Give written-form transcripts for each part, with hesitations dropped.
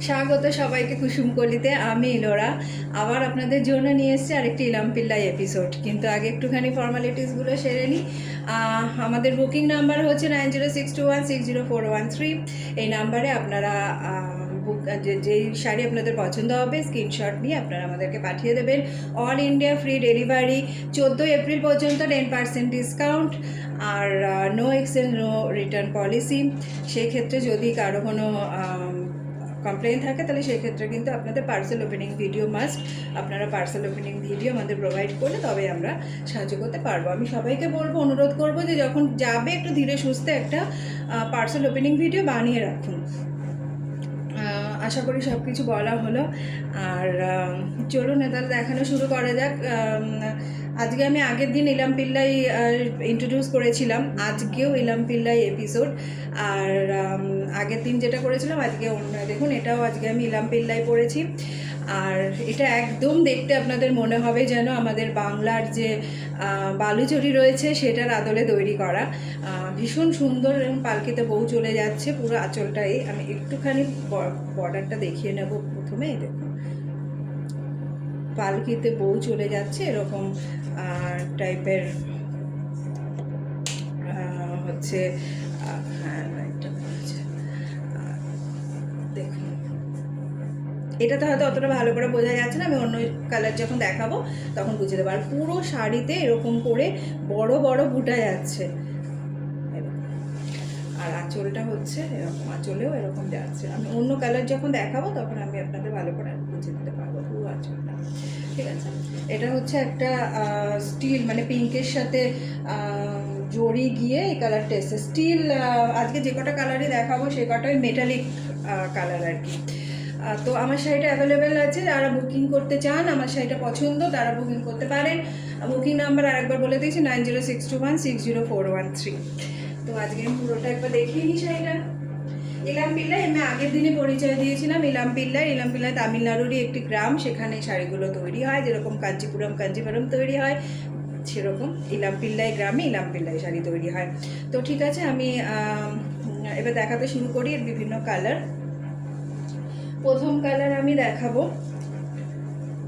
স্বাগত সবাইকে কুসুমকলিতে। আমি ইলোরা আবার আপনাদের জন্য নিয়ে এসেছি আরেকটি ইলাম পিল্লাই এপিসোড। কিন্তু আগে একটুখানি ফর্মালিটিসগুলো সেরে নিই। আমাদের বুকিং নাম্বার হচ্ছে 9062160413। এই নাম্বারে আপনারা যেই শাড়ি আপনাদের পছন্দ হবে স্ক্রিনশট নিয়ে আপনারা আমাদেরকে পাঠিয়ে দেবেন। All India free delivery, 14 April পর্যন্ত 10% ডিসকাউন্ট, আর no exchange no return policy. সেই ক্ষেত্রে যদি কারো কোনো কমপ্লেন থাকে তাহলে সেক্ষেত্রে কিন্তু আপনাদের পার্সেল ওপেনিং ভিডিও মাস্ট। আপনারা পার্সেল ওপেনিং ভিডিও আমাদের প্রোভাইড করলে তবে আমরা সাহায্য করতে পারবো। আমি সবাইকে বলবো, অনুরোধ করবো যে যখন যাবে একটু ধীরে সুস্থে একটা পার্সেল ওপেনিং ভিডিও বানিয়ে রাখুন। আশা করি সব কিছু বলা হলো। আর চলুন তাহলে দেখানো শুরু করা যাক। আজকে আমি আগের দিন ইলাম পিল্লাই ইন্ট্রোডিউস করেছিলাম, আজকেও ইলাম পিল্লাই এপিসোড। আর আগের দিন যেটা করেছিলাম আজকে অন্য, দেখুন এটাও আজকে আমি ইলাম পিল্লাই পড়েছি। আর এটা একদম দেখতে আপনাদের মনে হবে যেন আমাদের বাংলার যে বালুচরি রয়েছে সেটার আদলে তৈরি করা। ভীষণ সুন্দর এবং পালকিতে বউ চলে যাচ্ছে। পুরো আঁচলটাই আমি একটুখানি বর্ডারটা দেখিয়ে নেব প্রথমে। দেখুন পালকিতে বউ চলে যাচ্ছে এরকম টাইপের হচ্ছে। হ্যাঁ দেখুন এটাতে হয়তো অতটা ভালো করে বোঝা যাচ্ছে না, আমি অন্য কালার যখন দেখাবো তখন বুঝে দেবো। আর পুরো শাড়িতে এরকম করে বড় বড় বুটা যাচ্ছে। আর আঁচলটা হচ্ছে এরকম, আঁচলেও এরকম যাচ্ছে। আমি অন্য কালার যখন দেখাবো তখন আমি আপনাদের ভালো করে বুঝে দিতে পারবো পুরো আঁচলটা। ঠিক আছে, এটা হচ্ছে একটা স্টিল, মানে পিঙ্কের সাথে জড়ি গিয়ে এই কালারটা এসছে। স্টিল আজকে যে কটা কালারই দেখাবো সে কটাই মেটালিক কালার আর কি। তো আমার শাড়িটা অ্যাভেলেবেল আছে, যারা বুকিং করতে চান, আমার শাড়িটা পছন্দ তারা বুকিং করতে পারেন। বুকিং নাম্বার আরেকবার বলে দিয়েছি 9062160413। তো আজকে আমি পুরোটা একবার দেখিয়ে নিই শাড়িটা। ইলাম পিল্লাই আমি আগের দিনে পরিচয় দিয়েছিলাম। ইলাম পিল্লাই তামিলনাড়ুরই একটি গ্রাম, সেখানে শাড়িগুলো তৈরি হয়। যেরকম কাঞ্চিপুরম তৈরি হয় সেরকম ইলাম পিল্লাই গ্রামে ইলাম পিল্লাই শাড়ি তৈরি হয়। তো ঠিক আছে, আমি এবার দেখাতে শুরু করি এর বিভিন্ন কালার। প্রথম কালার আমি দেখাবো,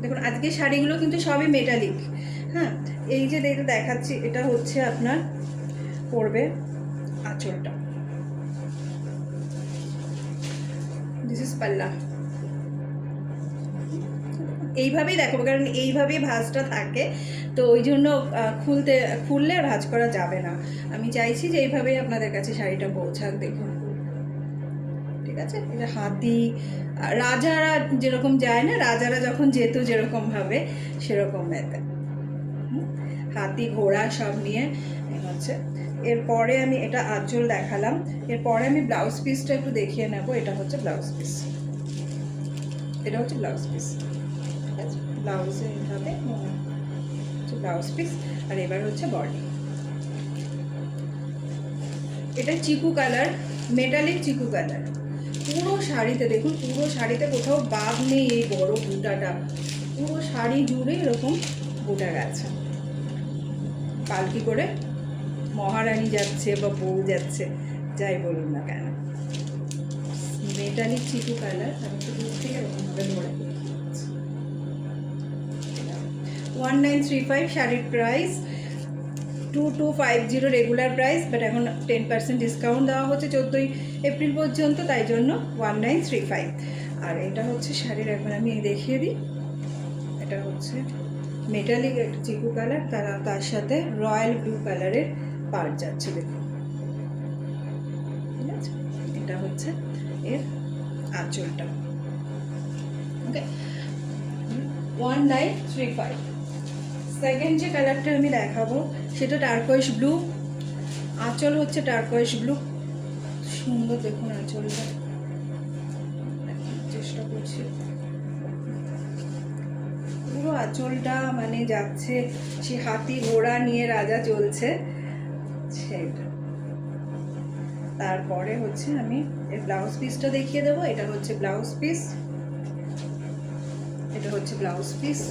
দেখুন আজকে শাড়িগুলো কিন্তু সবই মেটালিক। হ্যাঁ, এই যে দেখাচ্ছি এটা হচ্ছে আপনার পড়বে আঁচলটা, দিস ইজ পাল্লা। এইভাবেই দেখাবো কারণ এইভাবেই ভাঁজটা থাকে, তো ওই জন্য খুললে আর ভাঁজ করা যাবে না। আমি চাইছি যে এইভাবেই আপনাদের কাছে শাড়িটা পৌঁছাক। দেখুন ঠিক আছে, এটা হাতি রাজারা যেরকম যায় না, রাজারা যখন যেত যেরকম ভাবে সেরকম মেতে, হাতি ঘোড়া সব নিয়ে হচ্ছে। এরপরে আমি এটা আঁচল দেখালাম, এরপরে আমি ব্লাউজ পিসটা একটু দেখিয়ে নেব। এটা হচ্ছে ব্লাউজ পিস, এটা হচ্ছে ব্লাউজ পিস। ঠিক আছে, ব্লাউজে এইভাবে হচ্ছে ব্লাউজ পিস। আর এবার হচ্ছে বডি, এটা চিকু কালার, মেটালিক চিকু কালার। পুরো শাড়িতে দেখুন, পুরো শাড়িতে কোথাও বাদ নেই এই বড় বুটাটা, পুরো শাড়ি জুড়ে এরকম বুটা গেছে। পালকি করে মহারানী যাচ্ছে বা বউ যাচ্ছে, যাই বলুন না কেন। মেটালিক চিকু কালার, আমি তো দূর থেকে এরকমভাবে ধরে 1935 শাড়ির প্রাইস, 2250 রেগুলার প্রাইস, বাট এখন 10% ডিসকাউন্ট দেওয়া হচ্ছে 14 এপ্রিল পর্যন্ত, তাই জন্য 1935। আর এটা হচ্ছে শাড়ির, এখন আমি দেখিয়ে দিই। এটা হচ্ছে মেটালিক একটা চিকু কালার, তার সাথে রয়্যাল ব্লু কালারের পাড় যাচ্ছে দেখুন। ঠিক আছে, এটা হচ্ছে এর আঁচলটা। ওকে, 1935। সেকেন্ড যে কালারটা আমি দেখাবো সেটা টার্কোয়েশ ব্লু, আঁচল হচ্ছে টার্কোয়েশ ব্লু। সুন্দর দেখুন আঁচলটা, চেষ্টা করছি। পুরো আঁচলটা মানে যাচ্ছে সে হাতি ঘোড়া নিয়ে রাজা চলছে সেটা। তারপরে হচ্ছে আমি এর ব্লাউজ পিসটা দেখিয়ে দেবো। এটা হচ্ছে ব্লাউজ পিস, এটা হচ্ছে ব্লাউজ পিস।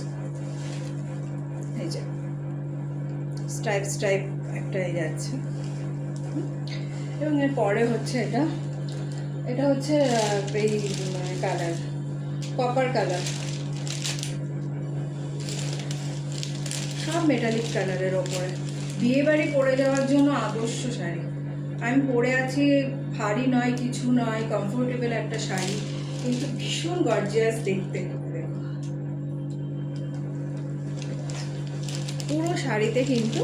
এই যে স্ট্রাইপ একটা যাচ্ছে, এবং এর পরে হচ্ছে এটা এটা হচ্ছে এই কালার, কপার কালার, সব মেটালিক কালারের ওপরে বিয়ে বাড়ি পরে যাওয়ার জন্য আদর্শ শাড়ি। আমি পরে আছি, ভারী নয়, কিছু নয়, কমফোর্টেবল একটা শাড়ি, কিন্তু ভীষণ গর্জিয়াস দেখতে। পুরো শাড়িতে কিন্তু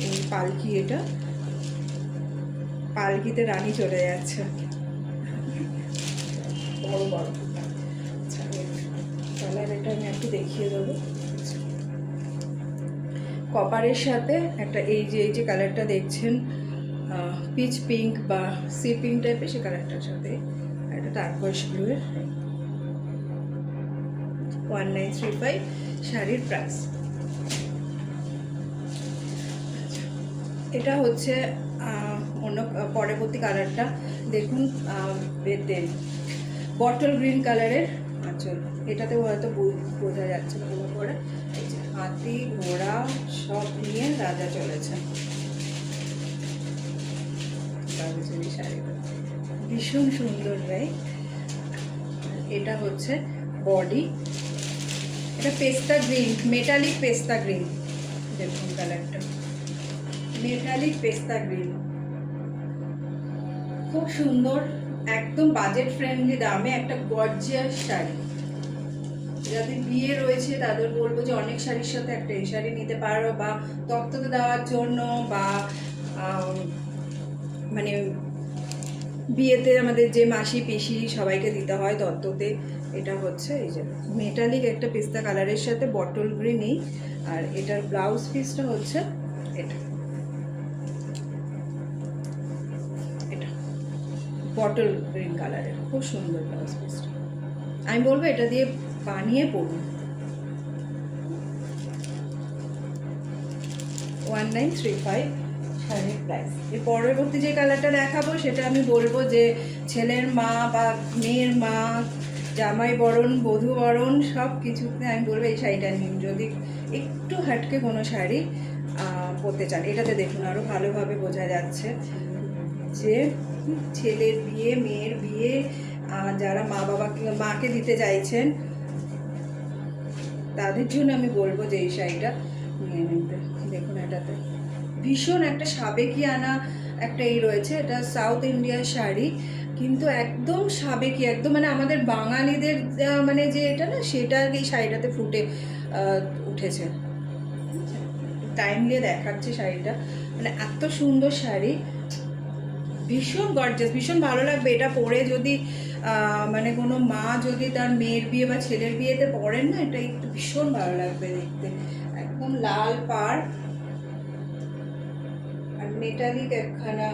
এই পালকি, এটা পালকিতে রানী চলে যাচ্ছে, বড় বড়। আচ্ছা, কালার এটা আমি একটু দেখিয়ে দেবো। কপারের সাথে একটা এই যে কালারটা দেখছেন, পিচ পিঙ্ক বা সি পিঙ্ক টাইপের, সে কালারটার সাথে একটা টার্কোয়েজ ব্লুয়ের 1935 শাড়ির প্রাইস। এটা হচ্ছে অন্য পরবর্তী কালারটা দেখুন, বটল গ্রিন কালারের আঁচল। এটাতেও হয়তো বোঝা যাচ্ছে না ভালো করে, এই যে হাতি ঘোড়া সব নিয়ে রাজা চলেছে। শাড়িটা ভীষণ সুন্দর ভাই। এটা হচ্ছে বডি, এটা পেস্তা গ্রিন, মেটালিক পেস্তা গ্রিন। দেখুন কালারটা মেটালিক পেস্তা গ্রিন, খুব সুন্দর, একদম বাজেট ফ্রেন্ডলি দামে একটা গর্জিয়াস শাড়ি। যাদের বিয়ে রয়েছে তাদের বলবো যে অনেক শাড়ির সাথে একটা এই শাড়ি নিতে পারো, বা তত্ত্বতে দেওয়ার জন্য, বা মানে বিয়েতে আমাদের যে মাসি পিসি সবাইকে দিতে হয় তত্ত্বতে। এটা হচ্ছে এই যে মেটালিক একটা পেস্তা কালারের সাথে বটল গ্রিনই, আর এটার ব্লাউজ পিসটা হচ্ছে এটা বটল গ্রিন কালারের, খুব সুন্দর ব্লাউজ পিসটা। আমি বলবো এটা দিয়ে বানিয়ে পরুন। 1935 শাড়ির প্রাইস। এর পরবর্তী যে কালারটা দেখাবো সেটা আমি বলবো যে ছেলের মা বা মেয়ের মা, জামাই বরণ, বধূ বরণ সব কিছুতে আমি বলবো এই শাড়িটা নিন, যদি একটু হাটকে কোনো শাড়ি পরতে চান। এটাতে দেখুন আরও ভালোভাবে বোঝা যাচ্ছে যে ছেলের বিয়ে, মেয়ের বিয়ে, যারা মাকে দিতে চাইছেন তাদের জন্য আমি বলবো যে এই শাড়িটা নিয়ে নিতে। দেখুন এটাতে ভীষণ একটা সাবেকিয়ানা একটা এই রয়েছে, এটা সাউথ ইন্ডিয়ার শাড়ি, কিন্তু একদম সাবেকি, একদম মানে আমাদের বাঙালিদের মানে যে এটা না, সেটা এই শাড়িটাতে ফুটে উঠেছে। টাইম নিয়ে দেখাচ্ছে শাড়িটা, মানে এত সুন্দর শাড়ি, ভীষণ গর্জিয়াস, ভীষণ ভালো লাগবে এটা পরে। যদি মানে কোনো মা যদি তার মেয়ের বিয়ে বা ছেলের বিয়েতে পরেন না, এটা একটু ভীষণ ভালো লাগবে দেখতে। একদম লাল পাড় আর মেটালিক একখানা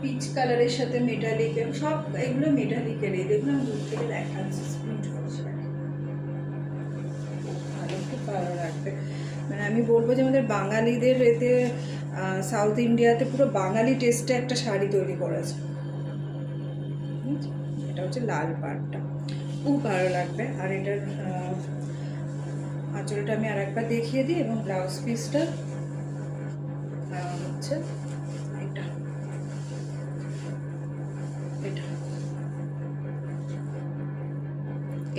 পিচ কালারের সাথে মেটালিক, সব এগুলো মেটালিকের। এই দেখুন আমি দূর থেকে দেখাচ্ছি, ভালো, খুব ভালো লাগবে। মানে আমি বলবো যে আমাদের বাঙালিদের এতে সাউথ ইন্ডিয়াতে পুরো বাঙালি টেস্টে একটা শাড়ি তৈরি করেছে। এটা হচ্ছে লাল পাড়টা, খুব ভালো লাগবে। আর এটার আঁচলটা আমি আর একবার দেখিয়ে দিই, এবং ব্লাউজ পিসটা হচ্ছে এটা,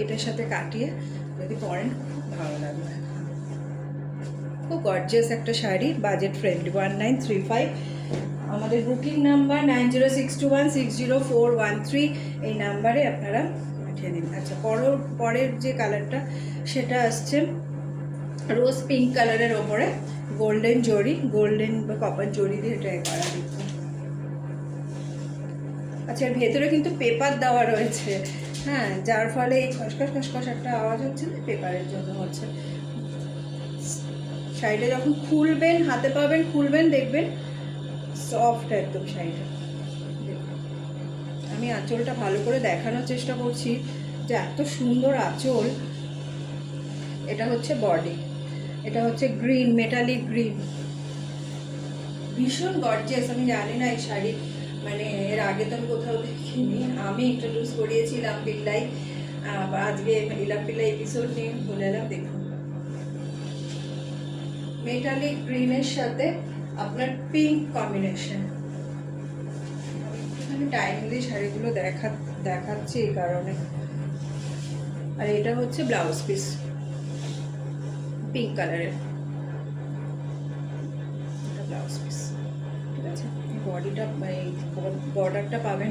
এটার সাথে কাটিয়ে যদি পরেন খুব ভালো লাগবে। খুব গর্জিয়াস একটা শাড়ি, বাজেট ফ্রেন্ডলি। 1935। আমাদের বুকিং নাম্বার 9062160413, এই নাম্বারে আপনারা পাঠিয়ে দিন। আচ্ছা, পরের যে কালারটা সেটা আসছে রোজ পিঙ্ক কালারের ওপরে গোল্ডেন জরি, গোল্ডেন বা কপার জরি দিয়ে এটা করা দিচ্ছে। আচ্ছা, এর ভেতরে কিন্তু পেপার দেওয়া রয়েছে, হ্যাঁ, যার ফলে এই খসখস খসখস একটা আওয়াজ হচ্ছে না, পেপারের জন্য হচ্ছে। শাড়িটা যখন খুলবেন, হাতে পাবেন, খুলবেন, দেখবেন সফট একদম শাড়িটা। আমি আঁচলটা ভালো করে দেখানোর চেষ্টা করছি যে এত সুন্দর আঁচল। এটা হচ্ছে বডি, এটা হচ্ছে গ্রিন, মেটালিক গ্রিন, ভীষণ গর্জিয়াস। আমি জানি না এই শাড়ি, মানে এর আগে তো আমি কোথাও দেখিনি, আমি ইন্ট্রোডিউস করিয়েছিলাম পিল্লাই, আজকে ইলাম পিল্লাই এপিসোড নিয়ে বলে এলাম। দেখুন মেটালিক গ্রিনের সাথে আপনার পিঙ্ক কম্বিনেশন। আমি টাইমলি শাড়িগুলো দেখাচ্ছি এই কারণে। আর এটা হচ্ছে ব্লাউজ পিস পিঙ্ক কালারের, এটা ব্লাউজ পিস, ঠিক আছে। বডিটা এই বর্ডারটা পাবেন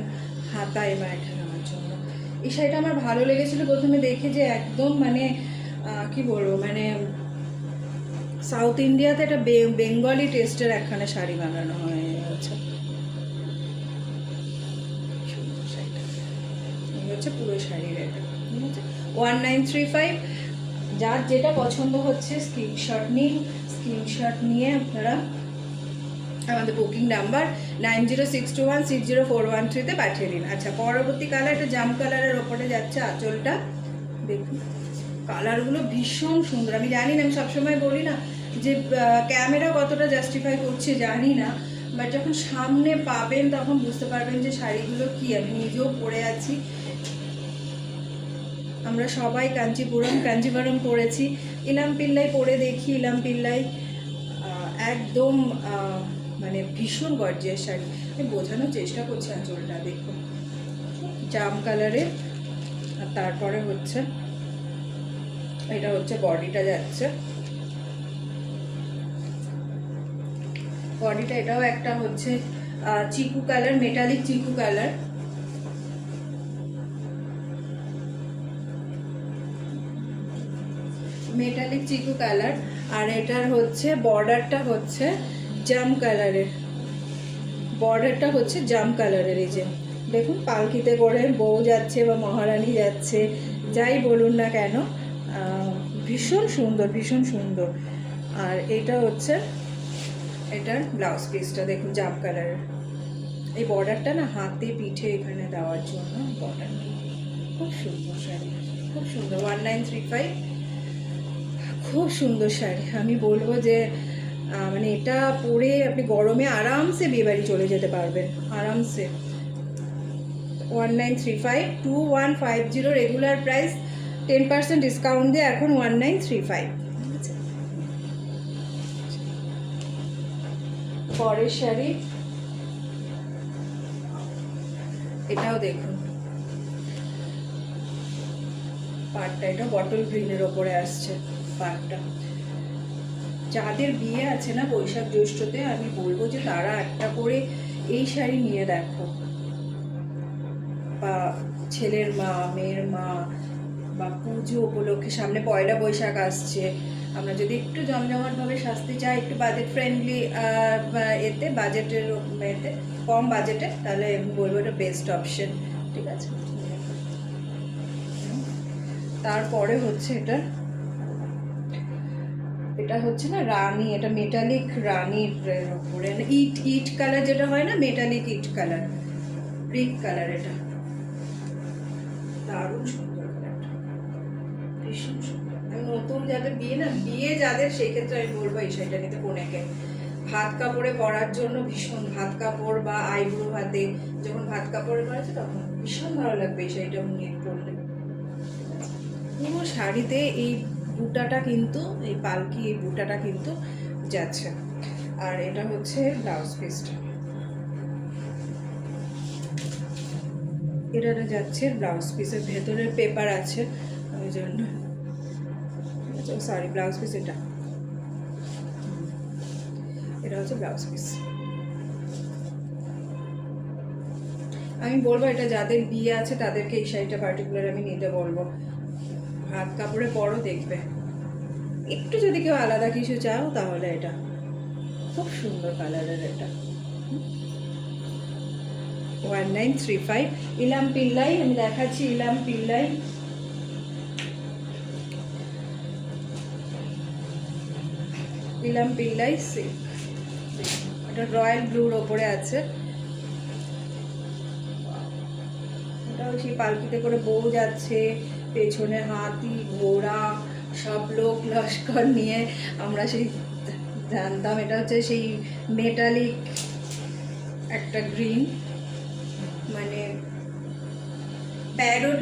হাতায় বা এটা নেওয়ার জন্য। এই শাড়িটা আমার ভালো লেগেছিলো প্রথমে দেখে, যে একদম মানে কি বলবো, মানে সাউথ ইন্ডিয়াতে একটা বেঙ্গলি টেস্টের একখানে শাড়ি বানানো হয়েছে। এই হচ্ছে পুরো শাড়ির এটা, ঠিক আছে। 1935। যার যেটা পছন্দ হচ্ছে স্ক্রিনশট নিন, স্ক্রিনশট নিয়ে আপনারা আমাদের বুকিং নাম্বার 9062160413-তে পাঠিয়ে দিন। আচ্ছা, পরবর্তী কালার এটা জাম কালারের ওপরে যাচ্ছে। আঁচলটা দেখুন, কালারগুলো ভীষণ সুন্দর। আমি জানি না, আমি সবসময় বলি না যে ক্যামেরা কতটা জাস্টিফাই করছে জানি না, বাট যখন সামনে পাবেন তখন বুঝতে পারবেন যে শাড়িগুলো কি। আমি নিজেও পরে আছি, আমরা সবাই কাঞ্জিপুরম পরেছি। ইলাম পিল্লাই পরে দেখি, ইলাম পিল্লাই একদম মানে ভীষণ গর্জিয়াস শাড়ি। আমি বোঝানোর চেষ্টা করছি। আঁচলটা দেখুন জাম কালারের, আর তারপরে হচ্ছে এটা হচ্ছে বডিটা যাচ্ছে। বডিটা এটাও একটা হচ্ছে চিকু কালার, মেটালিক চিকু কালার। মেটালিক চিকু কালার। আর এটার হচ্ছে বর্ডারটা হচ্ছে জাম কালারের, বর্ডারটা হচ্ছে জাম কালারের। এই যে দেখুন, পালকিতে করে বউ যাচ্ছে বা মহারানী যাচ্ছে, যাই বলুন না কেন, ভীষণ সুন্দর, ভীষণ সুন্দর। আর এটা হচ্ছে এটার ব্লাউজ পিসটা দেখুন জাম কালারের। এই বর্ডারটা না হাতে পিঠে এখানে দেওয়ার জন্য বর্ডারটা খুব সুন্দর শাড়ি, খুব সুন্দর। 1935, খুব সুন্দর শাড়ি। আমি বলবো যে মানে এটা পরে আপনি গরমে আরামসে বিয়েবাড়ি চলে যেতে পারবেন, আরামসে। 1935, 2150 রেগুলার প্রাইস, 10% ডিসকাউন্ট দিয়ে এখন 1935। পরের শাড়ি এটাও দেখুন, পাটটা এটা বটল গ্রিনের ওপরে আসছে পাটটা। যাদের বিয়ে আছে না বৈশাখ জ্যৈষ্ঠতে, আমি বলবো যে তারা একটা করে এই শাড়ি নিয়ে দেখো, বা ছেলের মা, মেয়ের মা, বা পুজো উপলক্ষে সামনে পয়লা বৈশাখ আসছে, আমরা যদি একটু জমজমাটভাবে সাজতে চাই, একটু বাজেট ফ্রেন্ডলি এতে, বাজেটের এতে, কম বাজেটে, তাহলে বলবো এটা বেস্ট অপশন, ঠিক আছে। তারপরে হচ্ছে এটা হচ্ছে না রানী, এটা মেটালিক রানীর উপরে ইট কালার যেটা হয় না, মেটালিক ইট কালার, ব্রিক কালার। এটা দারুণ সুন্দর কালারটা, ভীষণ সুন্দর। আমি নতুন যাদের বিয়ে যাদের, সেই ক্ষেত্রে আমি বলবো এই শাড়িটা নিতে। কোনেকে ভাত কাপড়ে পরার জন্য ভীষণ, ভাত কাপড় বা আইব্রো ভাতে যখন ভাত কাপড়ে পরেছে তখন ভীষণ ভালো লাগবে এই শাড়িটা নিয়ে পরলে। পুরো শাড়িতে এই বুটাটা কিন্তু, এই পালকি এই বুটাটা কিন্তু যাচ্ছে। আর এটা হচ্ছে ব্লাউজ পিসটা, এটা যাচ্ছে ব্লাউজ পিসের ভেতরের পেপার আছে ওই জন্য, সরি ব্লাউজ পিস এটা হচ্ছে ব্লাউজ পিস। আমি বলবো এটা যাদের বিয়ে আছে তাদেরকে এই শাড়িটা পার্টিকুলার আমি নিতে বলবো। হাত কাপড়ে পরো, দেখবে। একটু যদি কেউ আলাদা কিছু চাও তাহলে এটা খুব সুন্দর কালারের। এটা 1935 ইলাম পিল্লাই। আমি দেখাচ্ছি ইলাম পিল্লাই। ইলাম পিল্লাই সিল্ক, এটা রয়্যাল ব্লুর ওপরে আছে। এটাও সেই পালকিতে করে বউ যাচ্ছে, পেছনে হাতি ঘোড়া সব লোক লস্কর নিয়ে আমরা সেই জানতাম। এটা হচ্ছে সেই মেটালিক একটা গ্রিন, মানে প্যারোট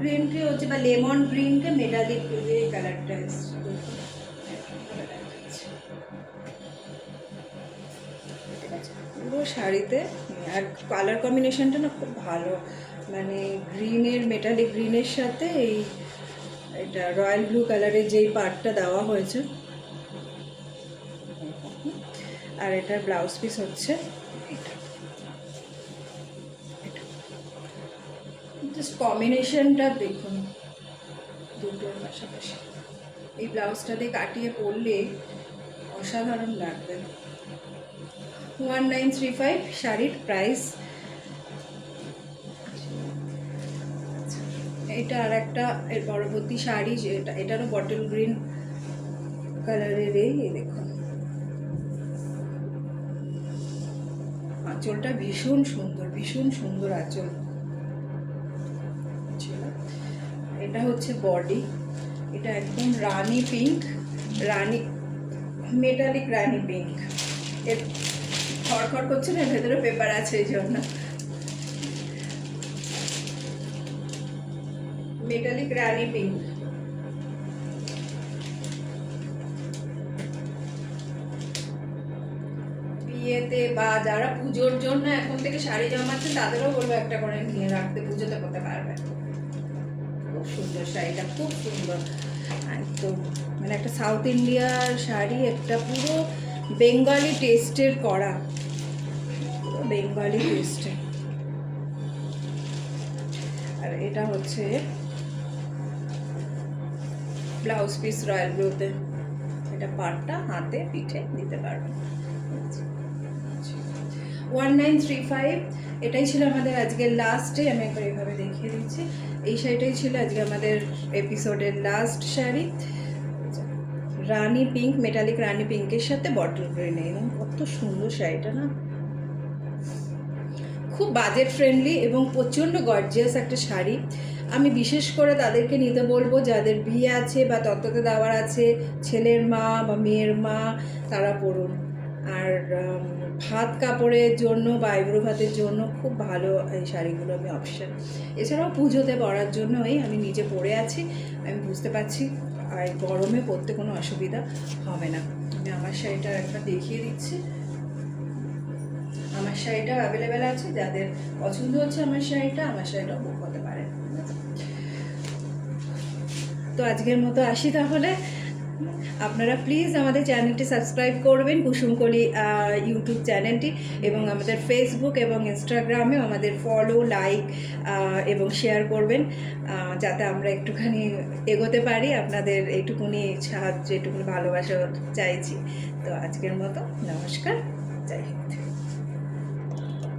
গ্রিনকে হচ্ছে, বা লেমন গ্রিনকে মেটালিক এই কালারটা এসছে। ঠিক আছে, পুরো শাড়িতে। আর কালার কম্বিনেশনটা না খুব ভালো, মানে গ্রিনের, মেটালিক গ্রিনের সাথে এটা রয়্যাল ব্লু কালারের যেই পার্টটা দেওয়া হয়েছে। আর এটার ব্লাউজ পিস হচ্ছে জাস্ট কম্বিনেশনটা দেখুন দুটোর পাশাপাশি। এই ব্লাউজটা দিয়ে কাটিয়ে পরলে অসাধারণ লাগবে। 1935 শাড়ির প্রাইস। এটা আর একটা এর পরবর্তী শাড়ি, এটারও বটল গ্রিন কালারের। এই দেখুন আঁচলটা ভীষণ সুন্দর, ভীষণ সুন্দর আঁচল। এটা হচ্ছে বডি, এটা একদম রানি পিঙ্ক, রানি মেটালিক রানি পিঙ্ক। এর খড়খড় করছে না, ভেতরে পেপার আছে এই জন্য। মেটালিক রানি পিঙ্ক। বিয়েতে বা যারা পুজোর জন্য এখন থেকে শাড়ি জমাচ্ছে তাদেরও বলবো একটা করে নিয়ে রাখতে, পুজোতে করতে পারবে। খুব সুন্দর শাড়িটা, খুব সুন্দর একদম, মানে একটা সাউথ ইন্ডিয়ার শাড়ি, একটা পুরো বেঙ্গলি টেস্টের করা, পুরো বেঙ্গলি টেস্টের। আর এটা হচ্ছে ব্লাউজ পিস রয়্যাল ব্লুতে। এটা পাটটা হাতে পিঠে দিতে পারবেন। 1935 এটাই ছিল আমাদের আজকের লাস্টে। আমি একবার এইভাবে দেখিয়ে দিচ্ছি। এই শাড়িটাই ছিল আজকে আমাদের এপিসোডের লাস্ট শাড়ি, রানি পিঙ্ক, মেটালিক রানি পিঙ্কের সাথে বটল গ্রিনে। এবং কত সুন্দর শাড়িটা না, খুব বাজেট ফ্রেন্ডলি এবং প্রচণ্ড গর্জিয়াস একটা শাড়ি। আমি বিশেষ করে তাদেরকে নিতে বলবো যাদের বিয়ে আছে বা তত্ত্বতে দেওয়ার আছে, ছেলের মা বা মেয়ের মা, তারা পরুন। আর ভাত কাপড়ের জন্য বা আইব্রো ভাতের জন্য খুব ভালো এই শাড়িগুলো আমি অপশান। এছাড়াও পুজোতে পরার জন্যই আমি নিজে পরে আছি, আমি বুঝতে পারছি আর গরমে পরতে কোনো অসুবিধা হবে না। আমি আমার শাড়িটা একবার দেখিয়ে দিচ্ছি। আমার শাড়িটা অ্যাভেলেবেল আছে, যাদের পছন্দ হচ্ছে আমার শাড়িটা বুক হতে পারে। তো আজকের মতো আসি তাহলে। আপনারা প্লিজ আমাদের চ্যানেলটি সাবস্ক্রাইব করবেন, কুসুমকলি ইউটিউব চ্যানেলটি, এবং আমাদের ফেসবুক এবং ইনস্টাগ্রামেও আমাদের ফলো, লাইক এবং শেয়ার করবেন, যাতে আমরা একটুখানি এগোতে পারি। আপনাদের এইটুকুনি সাহায্য, এইটুকুনি ভালোবাসা চাইছি। তো আজকের মতো নমস্কার, জয় হিন্দ।